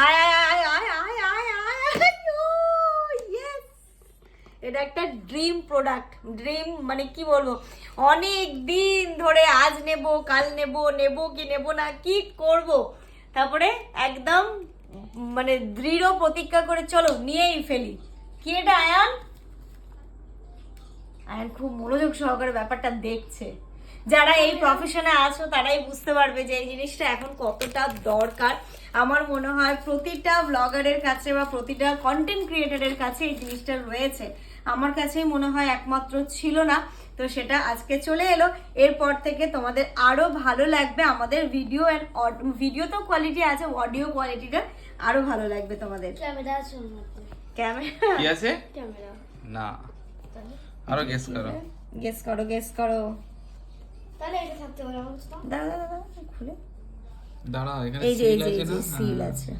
আয় আয় আয় আয় আয় আয় আয় ইয়েস, এটা একটা ড্রিম প্রোডাক্ট। ড্রিম মানে কি বলবো, অনেক দিন ধরে আজ নেব কাল নেব, নেব কি নেব না কি করব, তারপরে একদম মানে দৃঢ় প্রতিজ্ঞা করে চলো নিয়েই ফেলি। কি এটা আয়ান? আয়ান খুব মনোযোগ সহকারে ব্যাপারটা দেখছে। যারা এই প্রফেশনে আছো তারাই বুঝতে পারবে যে এই জিনিসটা এখন কতটা দরকার। আমার মনে হয় প্রতিটা ব্লগারের কাছে বা প্রতিটা কন্টেন্ট ক্রিয়েটরের কাছে এই জিনিসটা রয়েছে। আমার কাছেই মনে হয় একমাত্র ছিল না, তো সেটা আজকে চলে এলো। এরপর থেকে তোমাদের আরো ভালো লাগবে আমাদের ভিডিও এন্ড ভিডিও তো কোয়ালিটি আছে, অডিও কোয়ালিটিটা আরো ভালো লাগবে তোমাদের। ক্যামেরা আছে ওর মধ্যে। ক্যামেরা কি আছে? ক্যামেরা না, আরো গেস করো। গেস করো, গেস করো। তাহলে এটা থাকতে পারে আমার কাছে। দাঁড়া দাঁড়া দাঁড়া, খুলে দাঁড়াও, এখানে এই যে এই সিল যে আছে না? সিল আছে।